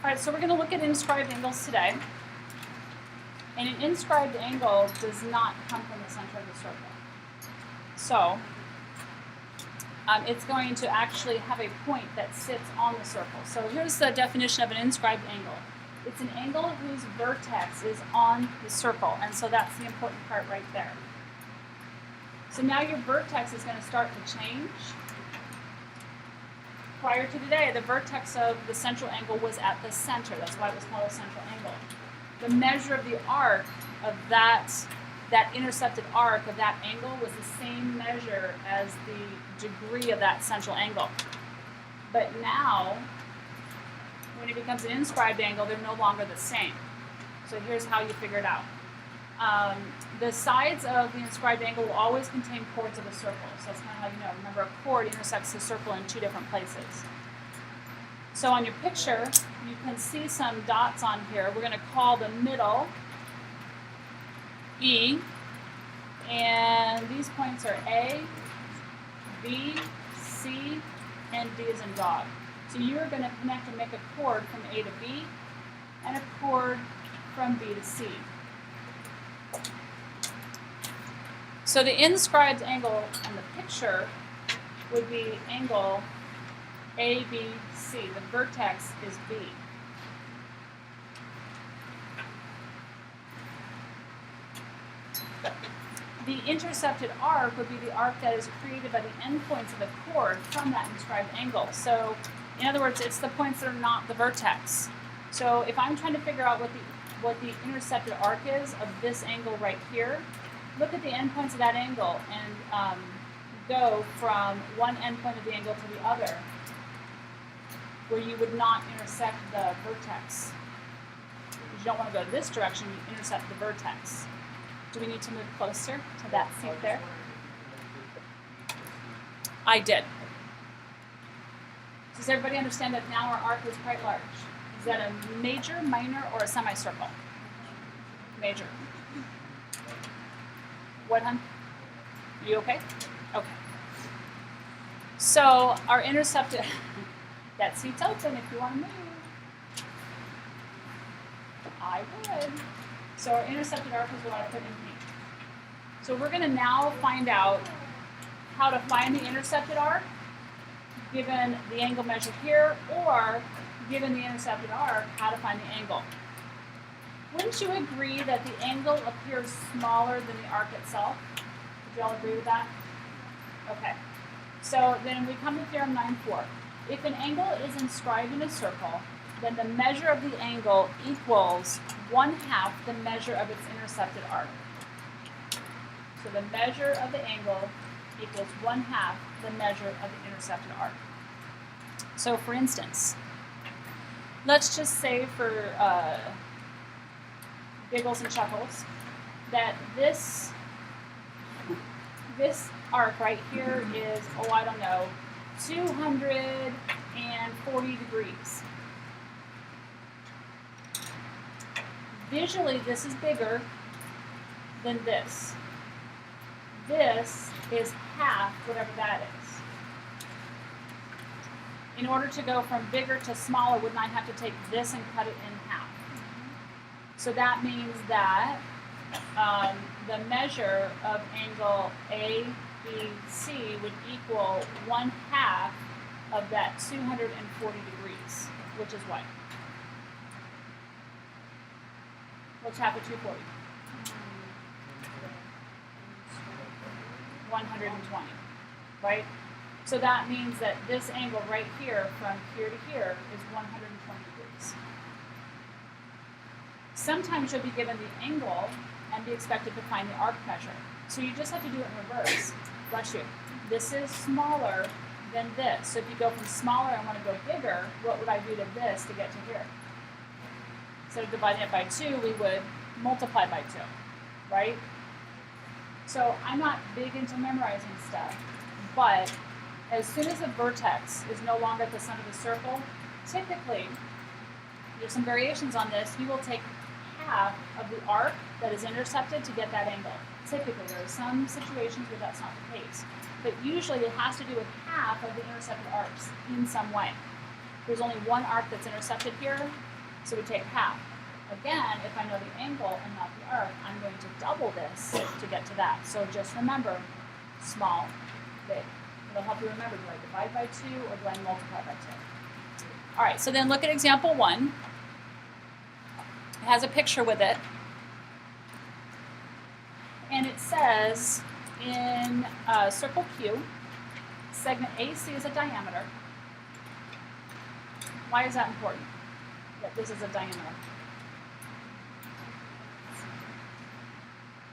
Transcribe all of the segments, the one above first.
All right, so we're going to look at inscribed angles today. And an inscribed angle does not come from the center of the circle. So it's going to actually have a point that sits on the circle. So here's the definition of an inscribed angle. It's an angle whose vertex is on the circle, and so that's the important part right there. So now your vertex is going to start to change. Prior to today, the vertex of the central angle was at the center. That's why it was called a central angle. The measure of the arc of that intercepted arc of that angle was the same measure as the degree of that central angle. But now, when it becomes an inscribed angle, they're no longer the same. So here's how you figure it out. The sides of the inscribed angle will always contain chords of a circle. So that's kind of how you know. Remember, a chord intersects the circle in two different places. So on your picture, you can see some dots on here. We're going to call the middle E, and these points are A, B, C, and D as in dog. So you are going to connect and make a chord from A to B, and a chord from B to C. So the inscribed angle on the picture would be angle ABC. The vertex is B. The intercepted arc would be the arc that is created by the endpoints of the chord from that inscribed angle. So, in other words, it's the points that are not the vertex. So if I'm trying to figure out what the intercepted arc is of this angle right here, look at the endpoints of that angle and go from one endpoint of the angle to the other, where you would not intersect the vertex. You don't want to go this direction, you intercept the vertex. Do we need to move closer to that seat there? I did. Does everybody understand that now our arc is quite large? Is that a major, minor, or a semicircle? Major. What, hon? Are you okay? Okay. So our intercepted, that seat's open if you want to move. I would. So our intercepted arc is what I put in here. So we're going to now find out how to find the intercepted arc given the angle measured here, or given the intercepted arc, how to find the angle. Wouldn't you agree that the angle appears smaller than the arc itself? Would you all agree with that? Okay. So then we come to theorem 9.4. If an angle is inscribed in a circle, then the measure of the angle equals 1/2 the measure of its intercepted arc. So the measure of the angle equals 1/2 the measure of the intercepted arc. So for instance, let's just say for giggles and chuckles that this arc right here is, oh, I don't know, 240 degrees. Visually, this is bigger than this. This is half whatever that is. In order to go from bigger to smaller, wouldn't I have to take this and cut it in half? So that means that the measure of angle ABC would equal 1/2 of that 240 degrees, which is what? What's half of 240? 120, right? So that means that this angle right here, from here to here, is 120 degrees. Sometimes you'll be given the angle and be expected to find the arc measure. So you just have to do it in reverse. Bless you. This is smaller than this. So if you go from smaller and want to go bigger, what would I do to this to get to here? Instead of dividing it by 2, we would multiply by 2, right? So I'm not big into memorizing stuff, but as soon as the vertex is no longer at the center of the circle, typically, there's some variations on this, you will take half of the arc that is intercepted to get that angle. Typically, there are some situations where that's not the case, but usually it has to do with half of the intercepted arcs in some way. There's only one arc that's intercepted here, So we take half. Again, if I know the angle and not the arc, I'm going to double this to get to that. So just remember, small, big. It'll help you remember, do I divide by 2 or do I multiply by 2? All right, so then look at example 1. It has a picture with it. And it says in circle Q, segment AC is a diameter. Why is that important? That this is a diameter.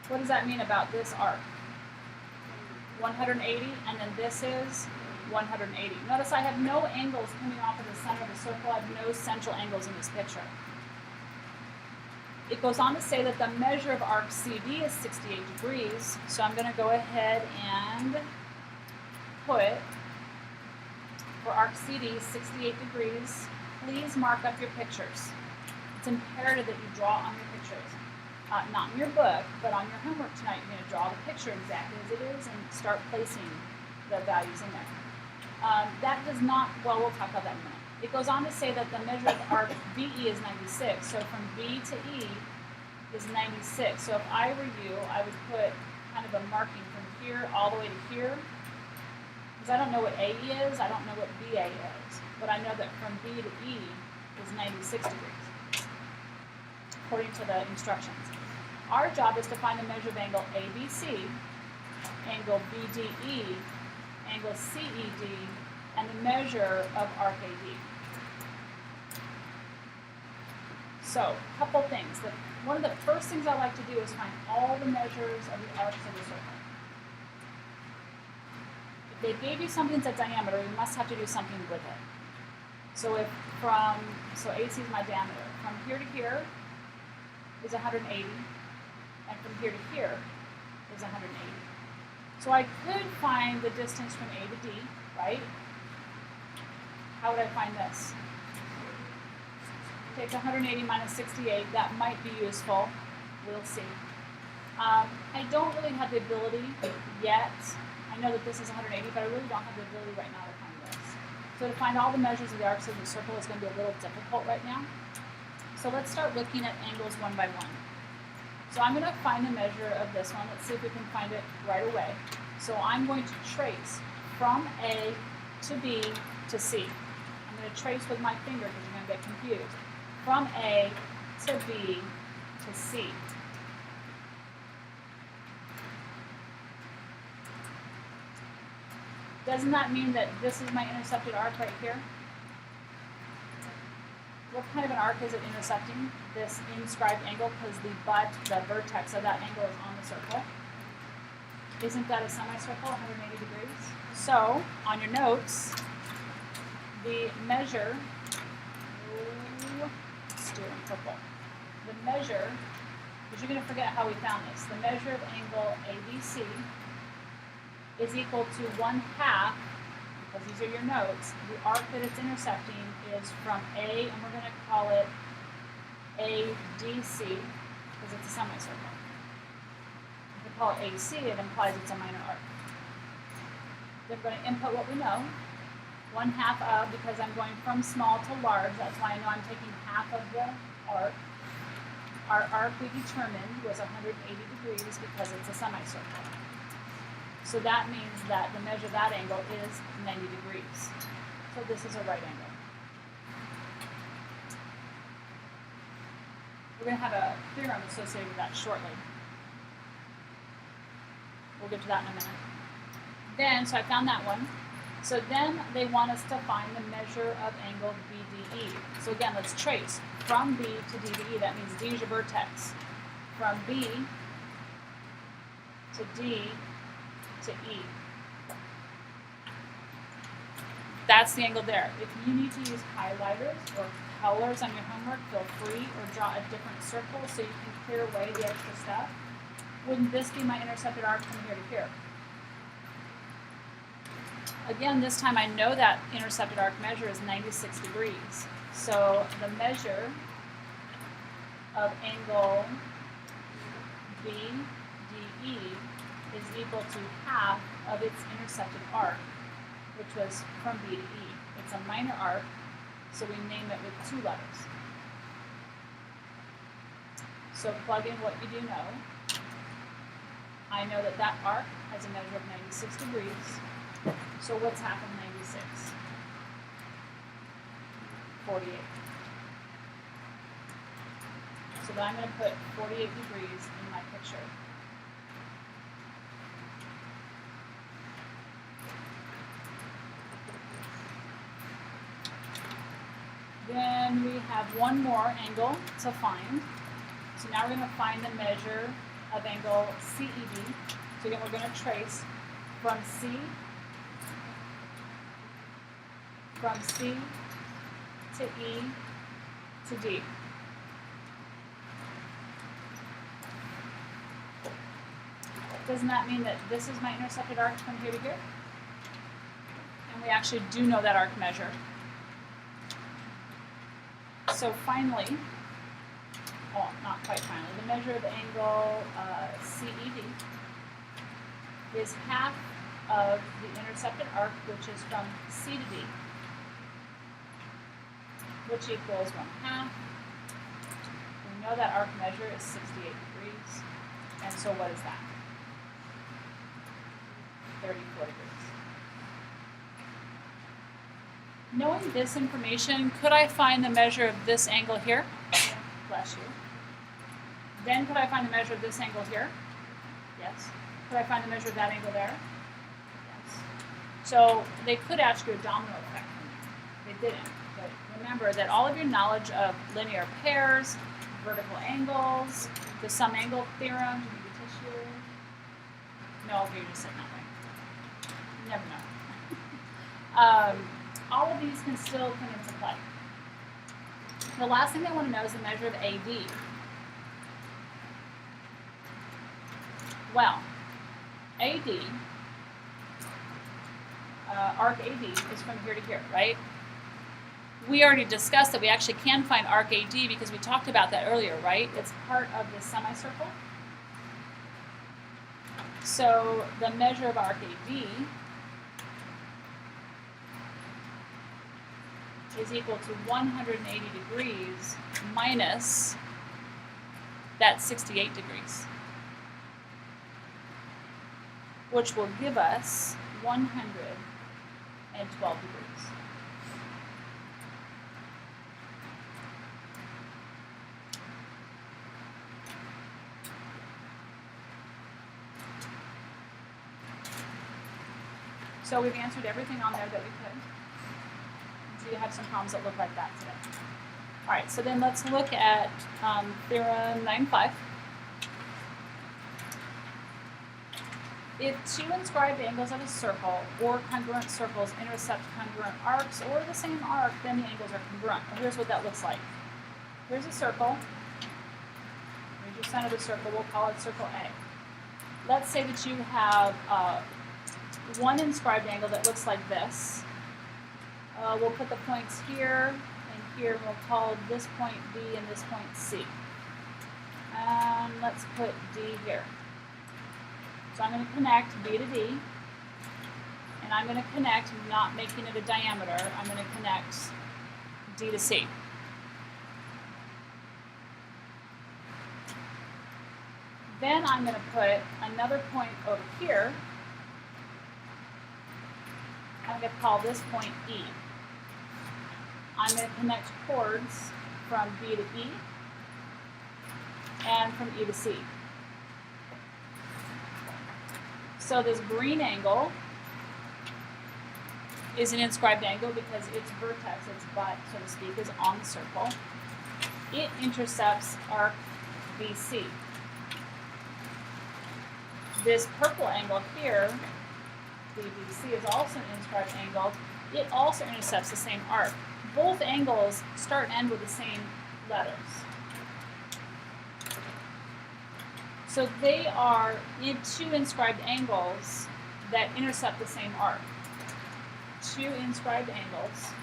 What does that mean about this arc? 180, and then this is 180. Notice I have no angles coming off of the center of the circle. I have no central angles in this picture. It goes on to say that the measure of arc CD is 68 degrees. So I'm going to go ahead and put, for arc CD, 68 degrees. Please mark up your pictures. It's imperative that you draw on your pictures. Not in your book, but on your homework tonight, you're going to draw the picture exactly as it is and start placing the values in there. That does not, well, we'll talk about that in a minute. It goes on to say that the measure of arc VE is 96. So from B to E is 96. So if I were you, I would put kind of a marking from here all the way to here. Because I don't know what AE is, I don't know what BA is. But I know that from B to E is 96 degrees, according to the instructions. Our job is to find the measure of angle ABC, angle BDE, angle CED, and the measure of arc AD. So, a couple things. One of the first things I like to do is find all the measures of the arcs of the circle. If they gave you something that's a diameter, you must have to do something with it. So so AC is my diameter. From here to here is 180, and from here to here is 180. So I could find the distance from A to D, right? How would I find this? Take 180 minus 68, that might be useful. We'll see. I don't really have the ability yet. I know that this is 180, but I really don't have the ability right now to find this. So to find all the measures of the arcs of the circle is going to be a little difficult right now. So let's start looking at angles one by one. So I'm going to find the measure of this one. Let's see if we can find it right away. So I'm going to trace from A to B to C. I'm going to trace with my finger because you're going to get confused. From A to B to C. Doesn't that mean that this is my intercepted arc right here? What kind of an arc is it intercepting? This inscribed angle, because the vertex of that angle is on the circle. Isn't that a semicircle, 180 degrees? So, on your notes, the measure, let's do it in purple. The measure, because you're going to forget how we found this, the measure of angle ABC is equal to 1/2, because these are your notes, the arc that it's intercepting is from A, and we're going to call it ADC, because it's a semicircle. If we call it AC, it implies it's a minor arc. Then we're going to input what we know, 1/2 of, because I'm going from small to large, that's why I know I'm taking half of the arc. Our arc we determined was 180 degrees because it's a semicircle. So that means that the measure of that angle is 90 degrees. So this is a right angle. We're going to have a theorem associated with that shortly. We'll get to that in a minute. Then, so I found that one. So then they want us to find the measure of angle BDE. So again, let's trace from B to D to E. That means D is your vertex. From B to D to E. That's the angle there. If you need to use highlighters or colors on your homework, feel free, or draw a different circle so you can clear away the extra stuff. Wouldn't this be my intercepted arc from here to here? Again, this time I know that intercepted arc measure is 96 degrees. So the measure of angle BDE is equal to half of its intercepted arc, which was from B to E. It's a minor arc, so we name it with 2 letters. So plug in what you do know. I know that that arc has a measure of 96 degrees. So what's half of 96? 48. So then I'm going to put 48 degrees in my picture. Then we have one more angle to find. So now we're going to find the measure of angle CED. So again, we're going to trace from C to E to D. Doesn't that mean that this is my intercepted arc from here to here? And we actually do know that arc measure. So finally, well, not quite finally, the measure of the angle CED is half of the intercepted arc, which is from C to D, which equals 1/2. We know that arc measure is 68 degrees, and so what is that? 34 degrees. Knowing this information, could I find the measure of this angle here? Bless you. Then could I find the measure of this angle here? Yes. Could I find the measure of that angle there? Yes. So they could ask you a domino effect from there. They didn't. But remember that all of your knowledge of linear pairs, vertical angles, the sum angle theorem, do you need a tissue? No, you're just sitting that way. You never know. All of these can still come into play. The last thing they want to know is the measure of AD. Well, AD, arc AD is from here to here, right? We already discussed that we actually can find arc AD because we talked about that earlier, right? It's part of the semicircle. So the measure of arc AD is equal to 180 degrees minus that 68 degrees, which will give us 112 degrees. So we've answered everything on there that we could. So you have some problems that look like that today. All right, so then let's look at theorem 9.5. If two inscribed angles of a circle or congruent circles intercept congruent arcs or the same arc, then the angles are congruent. And here's what that looks like. Here's a circle. Here's your center of the circle. We'll call it circle A. Let's say that you have one inscribed angle that looks like this. We'll put the points here and here, and we'll call this point B and this point C. And let's put D here. So I'm going to connect B to D, and I'm going to connect, not making it a diameter, I'm going to connect D to C. Then I'm going to put another point over here. I'm going to call this point E. I'm going to connect chords from B to E and from E to C. So this green angle is an inscribed angle because its vertex, its butt, so to speak, is on the circle. It intercepts arc BC. This purple angle here, BBC, is also an inscribed angle. It also intercepts the same arc. Both angles start and end with the same letters. So they are two inscribed angles that intercept the same arc. Two inscribed angles.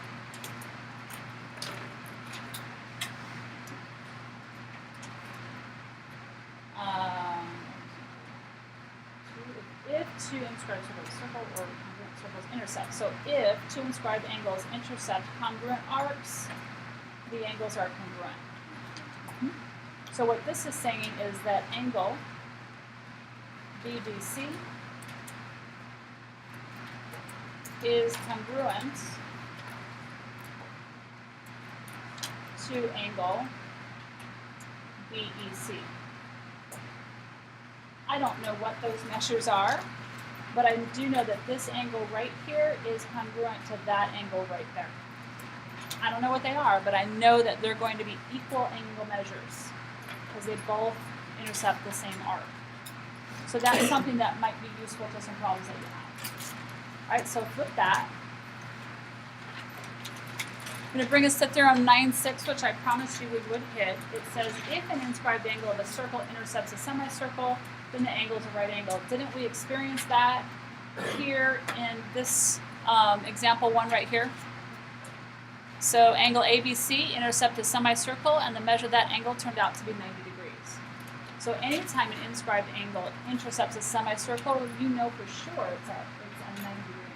If two inscribed circles or congruent circles intersect. So if two inscribed angles intercept congruent arcs, the angles are congruent. So what this is saying is that angle BDC is congruent to angle BEC. I don't know what those measures are, but I do know that this angle right here is congruent to that angle right there. I don't know what they are, but I know that they're going to be equal angle measures because they both intercept the same arc. So that's something that might be useful to some problems that you have. All right, so flip that. I'm going to bring us to Theorem 9.6, which I promised you we would hit. It says, if an inscribed angle of a circle intercepts a semicircle, then the angle is a right angle. Didn't we experience that here in this example 1 right here? So angle ABC intercepted a semicircle, and the measure of that angle turned out to be 90 degrees. So anytime an inscribed angle intercepts a semicircle, you know for sure it's a 90 degree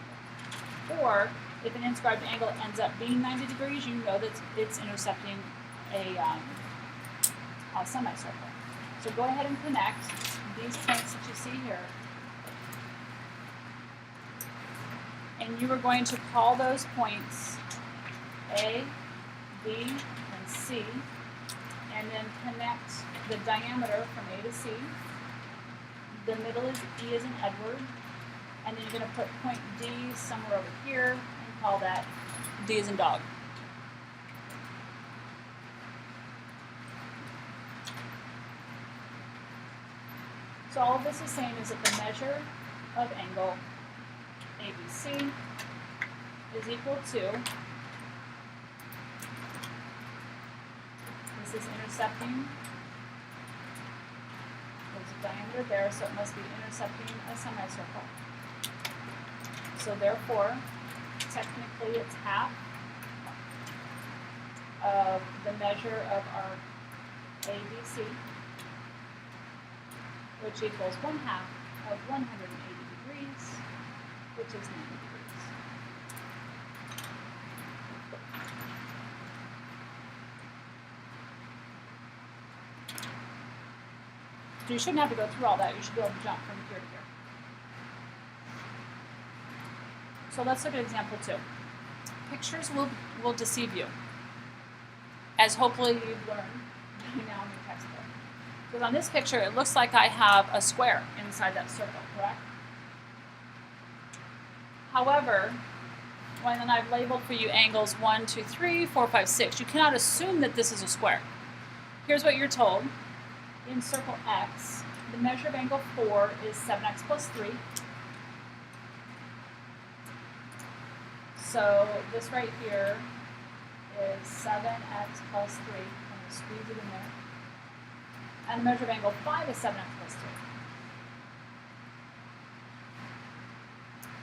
angle. Or if an inscribed angle ends up being 90 degrees, you know that it's intercepting a semicircle. So go ahead and connect these points that you see here. And you are going to call those points A, B, and C, and then connect the diameter from A to C. The middle is E as in Edward, and then you're going to put point D somewhere over here and call that D as in dog. So all of this is saying is that the measure of angle ABC is equal to, this is intercepting, there's a diameter there, so it must be intercepting a semicircle. So therefore, technically it's half of the measure of our ABC, which equals 1/2 of 180 degrees, which is 90 degrees. So you shouldn't have to go through all that. You should be able to jump from here to here. So let's look at example 2. Pictures will deceive you, as hopefully you've learned now in your textbook. Because on this picture, it looks like I have a square inside that circle, correct? However, when I've labeled for you angles 1, 2, 3, 4, 5, 6, you cannot assume that this is a square. Here's what you're told. In circle X, the measure of angle 4 is 7x plus 3. So this right here is 7x plus 3. I'm going to squeeze it in there. And the measure of angle 5 is 7x plus 3.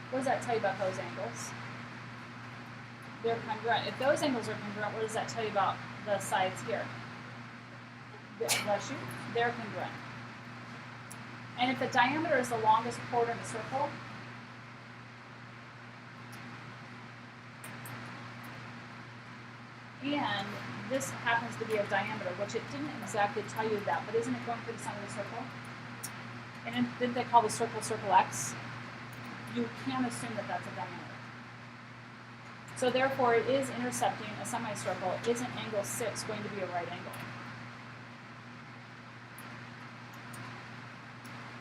What does that tell you about those angles? They're congruent. If those angles are congruent, what does that tell you about the sides here? Bless you. They're congruent. And if the diameter is the longest chord in the circle, and this happens to be a diameter, which it didn't exactly tell you that, but isn't it going through the center of the circle? And didn't they call the circle circle X? You can assume that that's a diameter. So therefore, it is intercepting a semicircle. Isn't angle 6 going to be a right angle?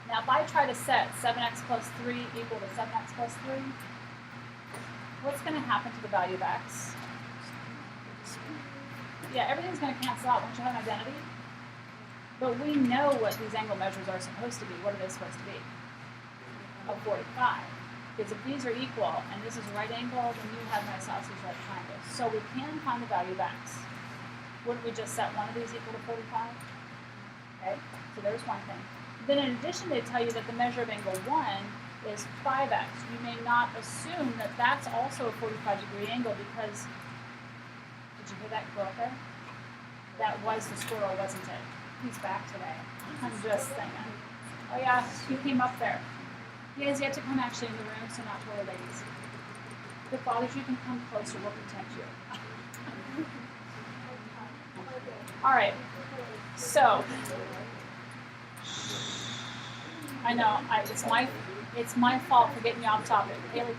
Now, if I try to set 7x plus 3 equal to 7x plus 3, what's going to happen to the value of x? Yeah, everything's going to cancel out. Won't you have an identity? But we know what these angle measures are supposed to be. What are they supposed to be? A 45. Because if these are equal, and this is a right angle, then you have my sausage right triangle. So we can find the value of x. Wouldn't we just set one of these equal to 45? Okay, so there's one thing. Then in addition, they tell you that the measure of angle 1 is 5x. You may not assume that that's also a 45-degree angle because, did you hear that go up there? That was the squirrel, wasn't it? He's back today. I'm just saying. Oh yeah, he came up there. He has yet to come actually in the room, so not to worry, ladies. The fathers, you can come closer, we'll protect you. All right, So, I know, it's my fault for getting you off topic. Haley.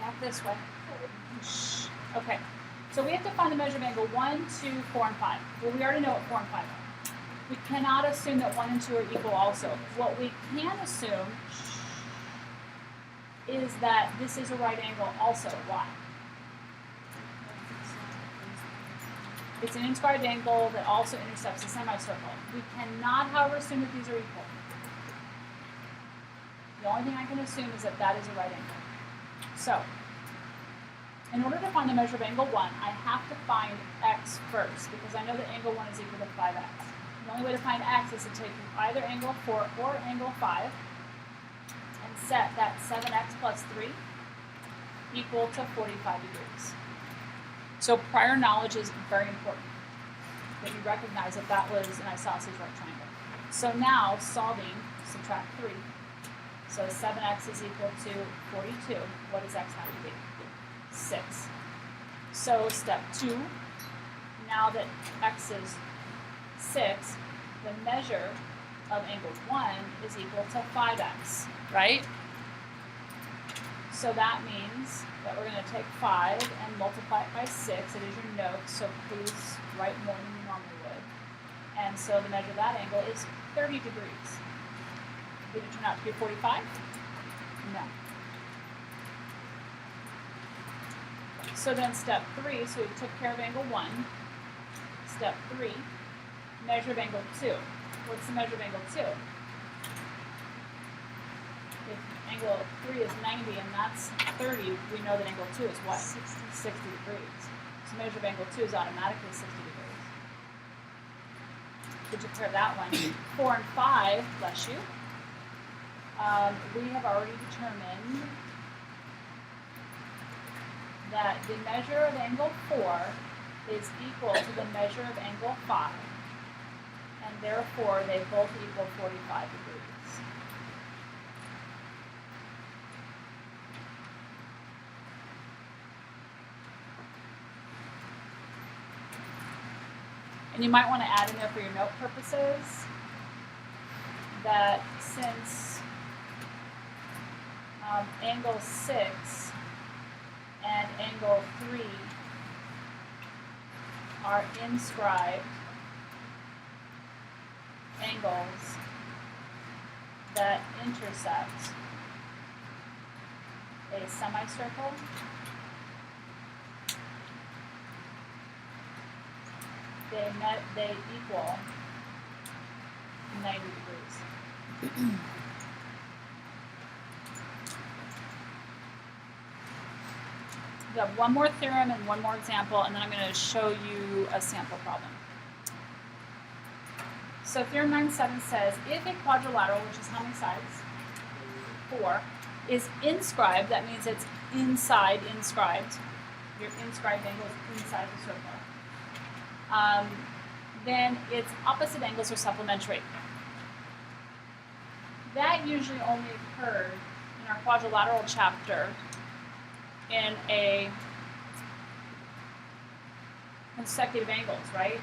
Back this way. Okay, so we have to find the measure of angle 1, 2, 4, and 5. Well, we already know what 4 and 5 are. We cannot assume that 1 and 2 are equal also. What we can assume is that this is a right angle also. Why? It's an inscribed angle that also intercepts a semicircle. We cannot, however, assume that these are equal. The only thing I can assume is that that is a right angle. So, in order to find the measure of angle 1, I have to find x first, because I know that angle 1 is equal to 5x. The only way to find x is to take either angle 4 or angle 5 and set that 7x plus 3 equal to 45 degrees. So prior knowledge is very important, that you recognize that that was an isosceles right triangle. So now, solving, subtract 3. So 7x is equal to 42. What does x have to be? 6. So step 2, now that x is 6, the measure of angle 1 is equal to 5x, right? So that means that we're going to take 5 and multiply it by 6. It is your note, so please write more than you normally would. And so the measure of that angle is 30 degrees. Did it turn out to be 45? No. So then step 3, so we took care of angle 1. Step 3, measure of angle 2. What's the measure of angle 2? If angle 3 is 90 and that's 30, we know that angle 2 is what? 60 degrees. So measure of angle 2 is automatically 60 degrees. We took care of that one. 4 and 5, bless you. We have already determined that the measure of angle 4 is equal to the measure of angle 5, and therefore they both equal 45 degrees. And you might want to add in there for your note purposes that since angle 6 and angle 3 are inscribed angles that intersect a semicircle, they equal 90 degrees. We have one more theorem and one more example, and then I'm going to show you a sample problem. So theorem 9.7 says, if a quadrilateral, which is how many sides? 4, is inscribed, that means it's inside inscribed. Your inscribed angle is inside the circle. Then its opposite angles are supplementary. That usually only occurred in our quadrilateral chapter in a consecutive angles, right?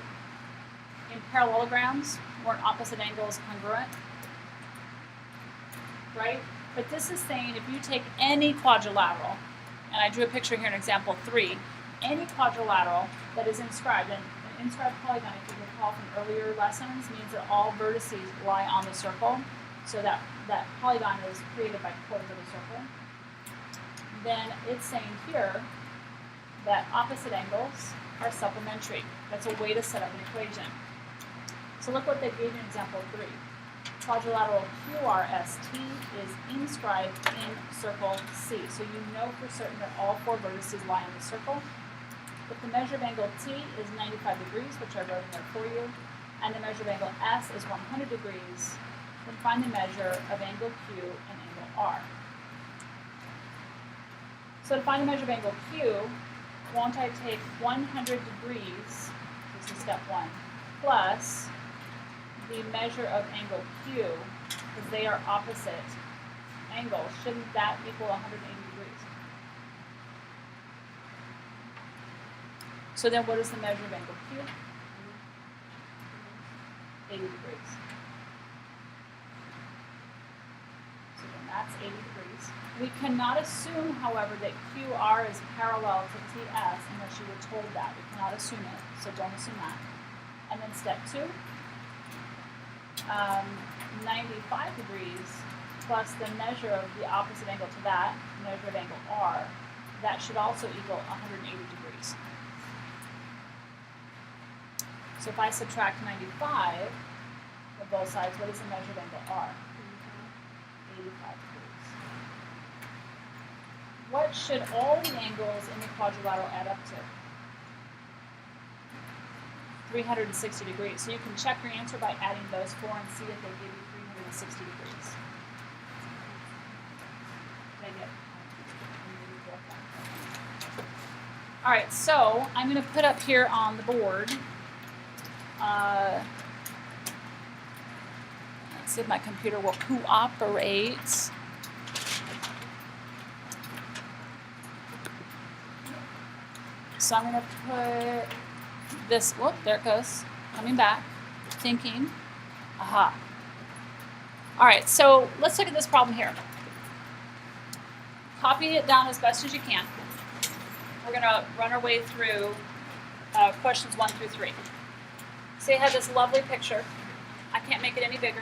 In parallelograms, weren't opposite angles congruent, right? But this is saying if you take any quadrilateral, and I drew a picture here in example 3, any quadrilateral that is inscribed, and an inscribed polygon, if you recall from earlier lessons, means that all vertices lie on the circle, so that polygon is created by chords of the circle. Then it's saying here that opposite angles are supplementary. That's a way to set up an equation. So look what they gave in example 3. Quadrilateral QRST is inscribed in circle C. So you know for certain that all 4 vertices lie in the circle. If the measure of angle T is 95 degrees, which I wrote in there for you, and the measure of angle S is 100 degrees, then find the measure of angle Q and angle R. So to find the measure of angle Q, won't I take 100 degrees, this is step 1, plus the measure of angle Q, because they are opposite angles. Shouldn't that equal 180 degrees? So then what is the measure of angle Q? 80 degrees. So then that's 80 degrees. We cannot assume, however, that QR is parallel to TS unless you were told that. We cannot assume it, so don't assume that. And then step 2, 95 degrees plus the measure of the opposite angle to that, measure of angle R, that should also equal 180 degrees. So if I subtract 95 from both sides, what is the measure of angle R? 85 degrees. What should all the angles in the quadrilateral add up to? 360 degrees. So you can check your answer by adding those 4 and see if they give you 360 degrees. All right, so I'm going to put up here on the board, let's see if my computer will cooperate. So I'm going to put this, whoop, there it goes, coming back, thinking, aha. All right, so let's look at this problem here. Copy it down as best as you can. We're going to run our way through questions 1 through 3. So you have this lovely picture. I can't make it any bigger.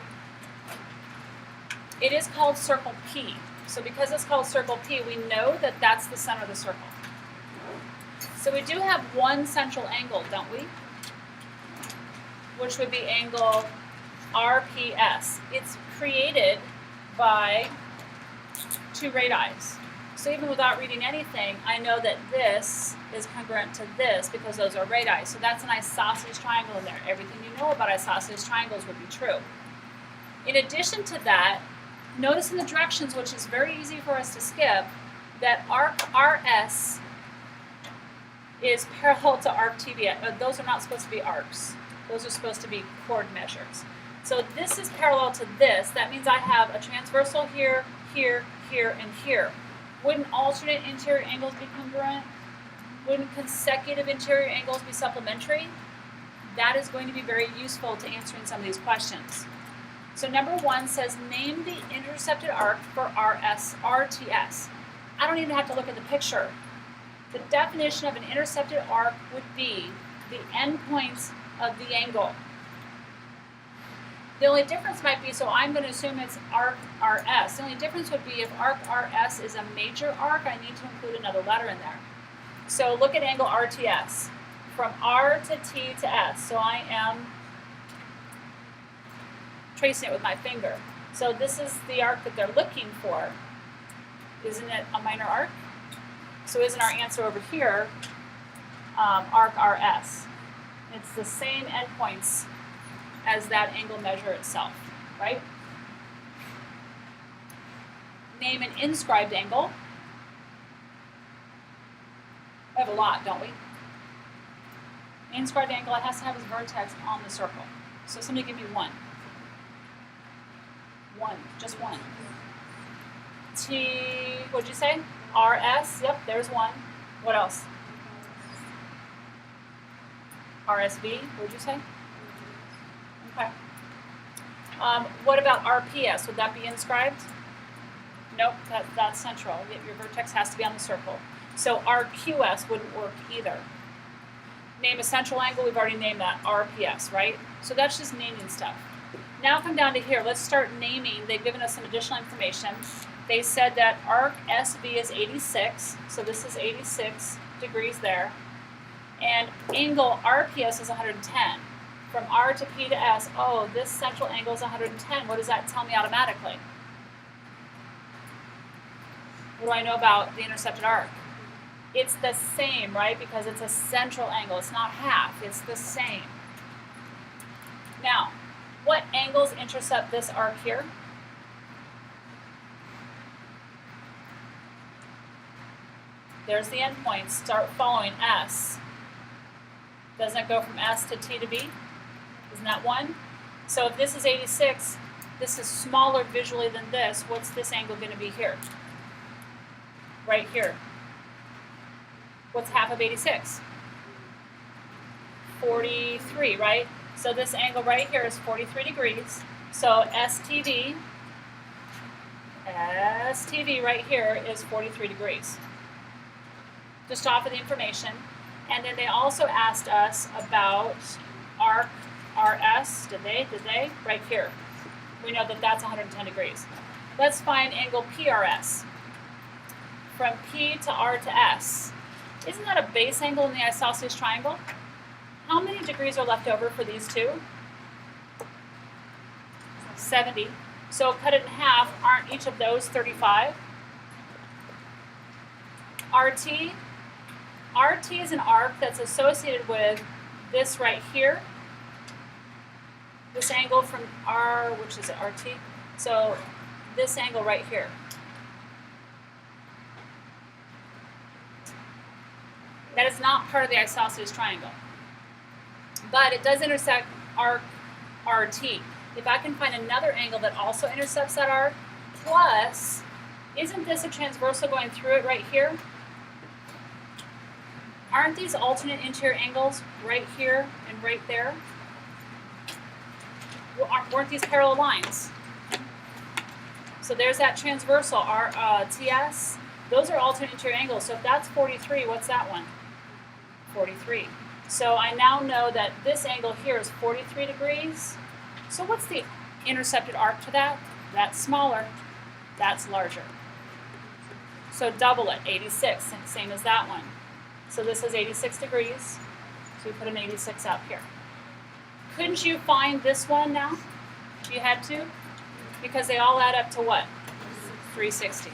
It is called circle P. So because it's called circle P, we know that that's the center of the circle. So we do have one central angle, don't we? Which would be angle RPS. It's created by 2 radii. So even without reading anything, I know that this is congruent to this because those are radii. So that's an isosceles triangle in there. Everything you know about isosceles triangles would be true. In addition to that, notice in the directions, which is very easy for us to skip, that arc RS is parallel to arc TBS. Those are not supposed to be arcs. Those are supposed to be chord measures. So this is parallel to this. That means I have a transversal here, here, here, and here. Wouldn't alternate interior angles be congruent? Wouldn't consecutive interior angles be supplementary? That is going to be very useful to answering some of these questions. So number 1 says, name the intercepted arc for Rs Rts. I don't even have to look at the picture. The definition of an intercepted arc would be the endpoints of the angle. The only difference might be, so I'm going to assume it's arc RS. The only difference would be if arc RS is a major arc, I need to include another letter in there. So look at angle RTS. From R to T to S. So I am tracing it with my finger. So this is the arc that they're looking for. Isn't it a minor arc? So isn't our answer over here arc RS? It's the same endpoints as that angle measure itself, right? Name an inscribed angle. We have a lot, don't we? Inscribed angle, it has to have its vertex on the circle. So somebody give me 1. 1, just 1. T, what'd you say? RS, yep, there's 1. What else? RSV, what'd you say? Okay. What about RPS? Would that be inscribed? Nope, that's central. Your vertex has to be on the circle. So RQS wouldn't work either. Name a central angle. We've already named that, RPS, right? So that's just naming stuff. Now come down to here. Let's start naming. They've given us some additional information. They said that arc SV is 86, so this is 86 degrees there. And angle RPS is 110. From R to P to S, oh, this central angle is 110. What does that tell me automatically? What do I know about the intercepted arc? It's the same, right? Because it's a central angle. It's not half. It's the same. Now, what angles intercept this arc here? There's the endpoint. Start following S. Doesn't it go from S to T to B? Isn't that 1? So if this is 86, this is smaller visually than this. What's this angle going to be here? Right here. What's half of 86? 43, right? So this angle right here is 43 degrees. So STD right here is 43 degrees. Just off of the information. And then they also asked us about arc RS. Did they? Right here. We know that that's 110 degrees. Let's find angle PRS. From P to R to S. Isn't that a base angle in the isosceles triangle? How many degrees are left over for these two? 70. So cut it in half. Aren't each of those 35? RT is an arc that's associated with this right here. This angle from R, which is RT. So this angle right here. That is not part of the isosceles triangle. But it does intersect arc RT. If I can find another angle that also intercepts that arc, plus, isn't this a transversal going through it right here? Aren't these alternate interior angles right here and right there? Weren't these parallel lines? So there's that transversal TS. Those are alternate interior angles. So if that's 43, what's that one? 43. So I now know that this angle here is 43 degrees. So what's the intercepted arc to that? That's smaller. That's larger. So double it, 86, same as that one. So this is 86 degrees. So we put an 86 out here. Couldn't you find this one now? If you had to? Because they all add up to what? 360.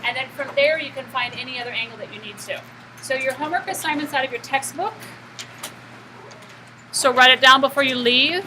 And then from there you can find any other angle that you need to. So your homework assignments out of your textbook. So write it down before you leave.